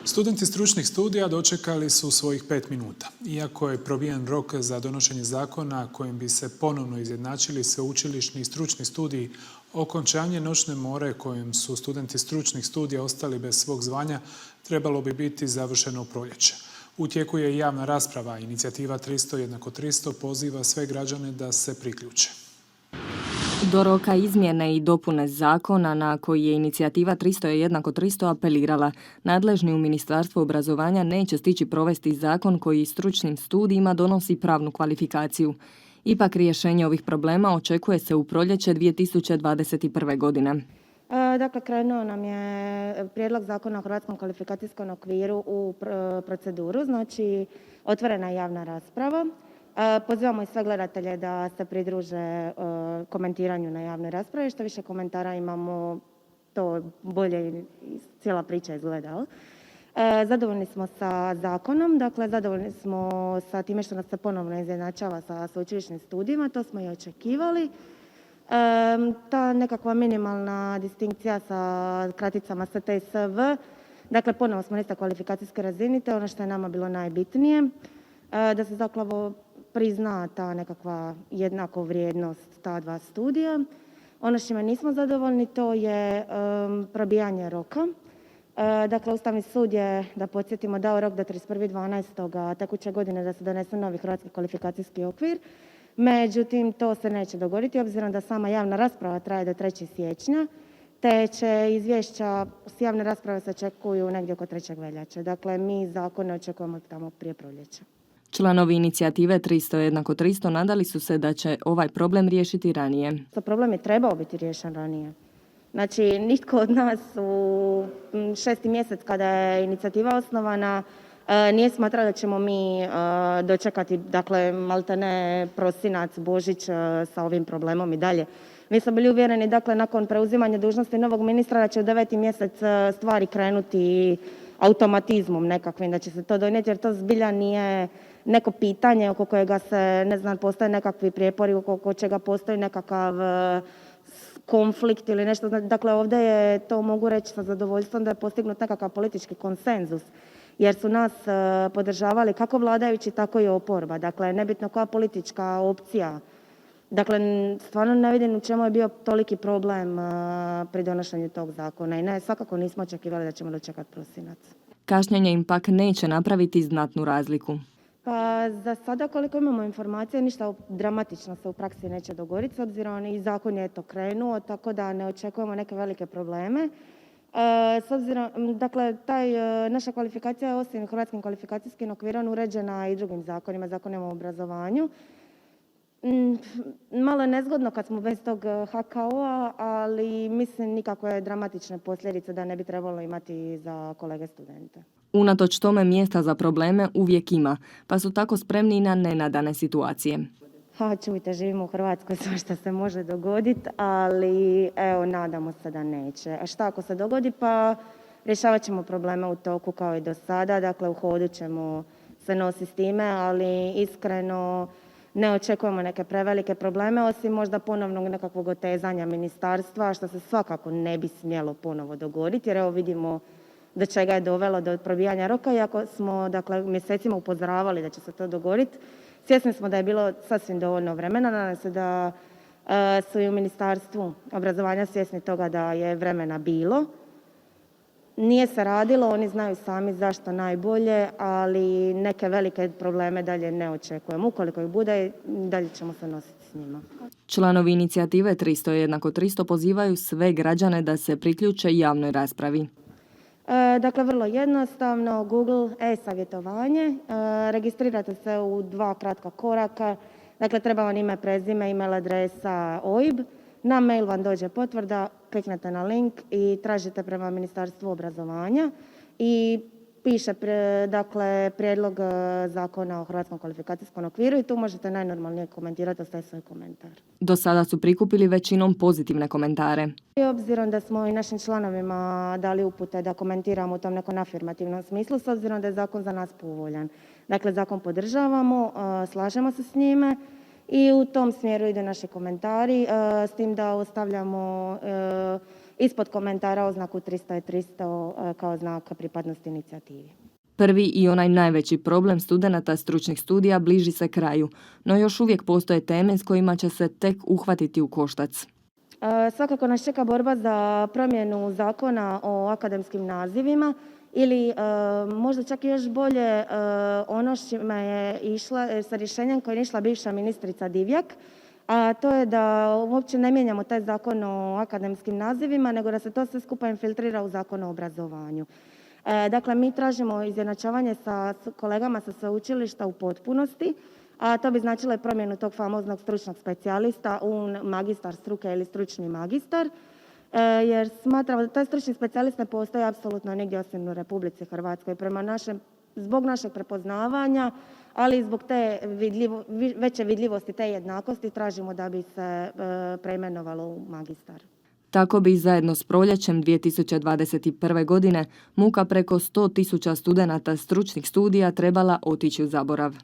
Studenti stručnih studija dočekali su svojih 5 minuta. Iako je probijen rok za donošenje zakona kojim bi se ponovno izjednačili sveučilišni i stručni studiji, okončanje noćne more kojim su studenti stručnih studija ostali bez svog zvanja trebalo bi biti završeno u proljeće. U tijeku je i javna rasprava. Inicijativa 300 jednako 300 poziva sve građane da se priključe. Do roka izmjene i dopune zakona na koji je inicijativa 300 jednako 300 apelirala, nadležni u Ministarstvu obrazovanja neće stići provesti zakon koji stručnim studijima donosi pravnu kvalifikaciju. Ipak rješenje ovih problema očekuje se u proljeće 2021. godine. Dakle, krenuo nam je prijedlog zakona o Hrvatskom kvalifikacijskom okviru u proceduru, znači otvorena je javna rasprava. Pozivamo i sve gledatelje da se pridruže komentiranju na javnoj raspravi. Što više komentara imamo, to bolje cijela priča izgleda. Zadovoljni smo sa zakonom, dakle zadovoljni smo sa time što nas se ponovno izjednačava sa sveučilišnim studijima, to smo i očekivali. Ta nekakva minimalna distinkcija sa kraticama ST i SV, dakle ponovno smo na istoj kvalifikacijskoj razini, to je ono što je nama bilo najbitnije, da se zapravo prizna ta nekakva jednako vrijednost ta dva studija. Ono s čime nismo zadovoljni to je probijanje roka. Dakle, Ustavni sud je, da podsjetimo, dao rok do 31.12. tekuće godine da se donese novi Hrvatski kvalifikacijski okvir. Međutim, to se neće dogoditi obzirom da sama javna rasprava traje do 3. siječnja, te će izvješća s javne rasprave se očekuju negdje oko 3. veljače. Dakle, mi zakone očekujemo tamo prije proljeća. Članovi inicijative 300 jednako 300 nadali su se da će ovaj problem riješiti ranije. Problem je trebao biti riješen ranije. Znači, nitko od nas u 6. mjesec kada je inicijativa osnovana nije smatrao da ćemo mi dočekati, dakle, maltene prosinac, Božić sa ovim problemom i dalje. Mi smo bili uvjereni, dakle, nakon preuzimanja dužnosti novog ministra da će u 9. mjesec stvari krenuti automatizmom nekakvim, da će se to donijeti, jer to zbilja nije neko pitanje oko kojega se, ne znam, postoje nekakvi prijepori, oko čega postoji nekakav konflikt ili nešto. Dakle, ovdje je, to mogu reći sa zadovoljstvom, da je postignut nekakav politički konsenzus, jer su nas podržavali kako vladajući, tako i oporba. Dakle, nebitno koja politička opcija. Dakle, stvarno ne vidim u čemu je bio toliki problem pri donošenju tog zakona i ne, svakako nismo očekivali da ćemo dočekati prosinac. Kašnjenje im pak neće napraviti znatnu razliku. Pa za sada koliko imamo informacije ništa dramatično se u praksi neće dogoditi s obzirom i zakon je to krenuo, tako da ne očekujemo neke velike probleme. S obzirom, dakle, naša kvalifikacija je osim Hrvatskim kvalifikacijskim okvirom uređena i drugim zakonima, zakonima o obrazovanju. Malo je nezgodno kad smo bez tog HKO-a, ali mislim nikakve dramatične posljedice da ne bi trebalo imati za kolege studente. Unatoč tome mjesta za probleme uvijek ima, pa su tako spremni na nenadane situacije. Čujte, živimo u Hrvatskoj, sve što se može dogoditi, ali evo, nadamo se da neće. A šta ako se dogodi? Pa rješavat ćemo probleme u toku kao i do sada, dakle u hodu ćemo se nositi s time, ali iskreno ne očekujemo neke prevelike probleme, osim možda ponovnog nekakvog otezanja ministarstva, što se svakako ne bi smjelo ponovo dogoditi, jer evo vidimo do čega je dovelo do probijanja roka, iako smo, dakle, mjesecima upozoravali da će se to dogoditi. Svjesni smo da je bilo sasvim dovoljno vremena, nadam se da su i u Ministarstvu obrazovanja svjesni toga da je vremena bilo. Nije se radilo, oni znaju sami zašto najbolje, ali neke velike probleme dalje ne očekujemo. Ukoliko ih bude, dalje ćemo se nositi s njima. Članovi inicijative 300 jednako 300 pozivaju sve građane da se priključe javnoj raspravi. Dakle, vrlo jednostavno, Google e-savjetovanje, registrirate se u 2 kratka koraka, dakle treba vam ime, prezime, email adresa, OIB, na mail vam dođe potvrda, kliknete na link i tražite prema Ministarstvu obrazovanja i piše dakle, prijedlog zakona o Hrvatskom kvalifikacijskom okviru i tu možete najnormalnije komentirati, ostaje svoj komentar. Do sada su prikupili većinom pozitivne komentare. I obzirom da smo i našim članovima dali upute da komentiramo u tom nekom afirmativnom smislu, s obzirom da je zakon za nas povoljan. Dakle, zakon podržavamo, slažemo se s njime i u tom smjeru ide naši komentari, s tim da ostavljamo ispod komentara oznaku 300 je 300 kao znak pripadnosti inicijativi. Prvi i onaj najveći problem studenata stručnih studija bliži se kraju, no još uvijek postoje teme s kojima će se tek uhvatiti u koštac. Svakako nas čeka borba za promjenu zakona o akademskim nazivima ili možda čak i još bolje ono s čime je išla, sa rješenjem koje je išla bivša ministrica Divjak, a to je da uopće ne mijenjamo taj zakon o akademskim nazivima, nego da se to sve skupa infiltrira u zakon o obrazovanju. Dakle, mi tražimo izjednačavanje sa kolegama sa sveučilišta u potpunosti, a to bi značilo i promjenu tog famoznog stručnog specijalista u magistar struke ili stručni magistar, jer smatramo da taj stručni specijalist ne postoji apsolutno nigdje osim u Republici Hrvatskoj. Zbog našeg prepoznavanja, ali i zbog te veće vidljivosti te jednakosti tražimo da bi se preimenovalo u magistar. Tako bi zajedno s proljećem 2021. godine muka preko 100.000 studenata stručnih studija trebala otići u zaborav.